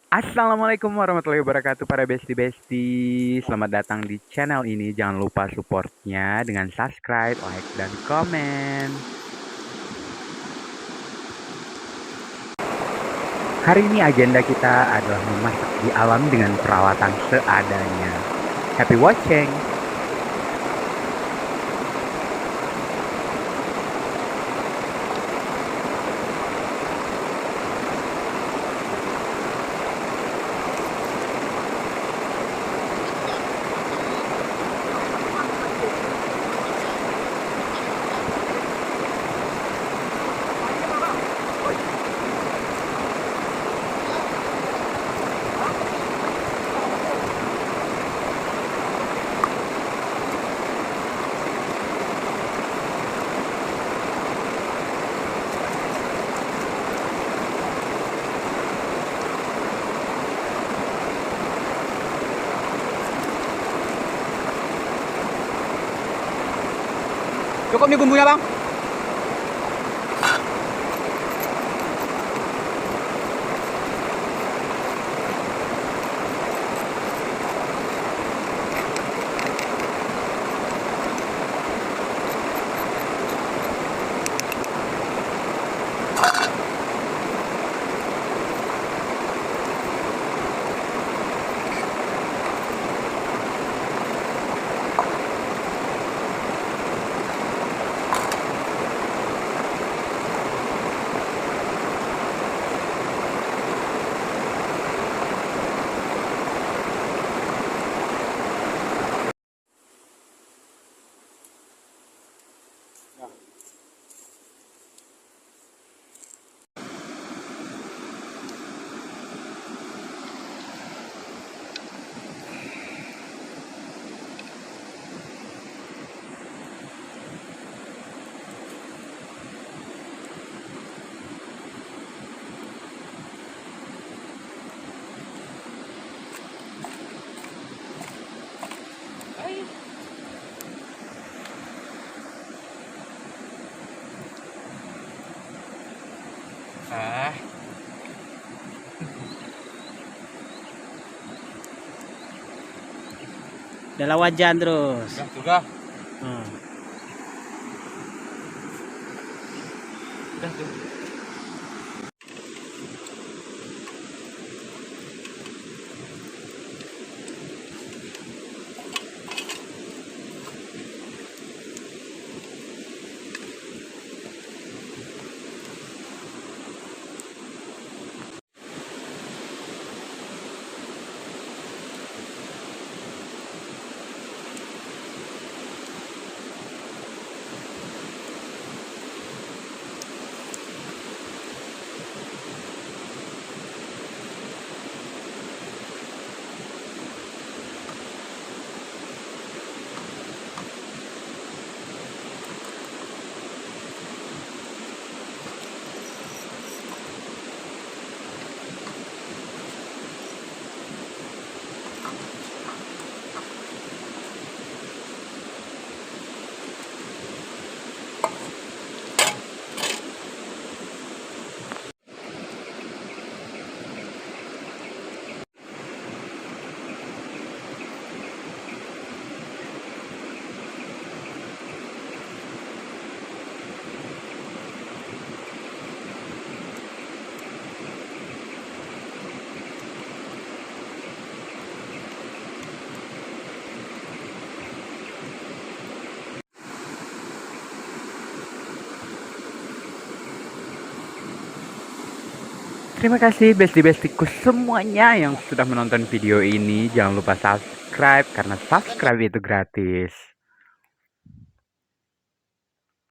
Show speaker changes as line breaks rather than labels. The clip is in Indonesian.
Assalamualaikum warahmatullahi wabarakatuh para besti-besti. Selamat datang di channel ini. Jangan lupa supportnya dengan subscribe, like, dan komen. Hari ini agenda kita adalah memasak di alam dengan peralatan seadanya. Happy watching! Cukup nih bumbunya, Bang. Ah,
Dalam wajan terus.
sudah.
Hmm.
Sudah tuh. Terima kasih besti-bestiku semuanya yang sudah menonton video ini. Jangan lupa subscribe karena subscribe itu gratis.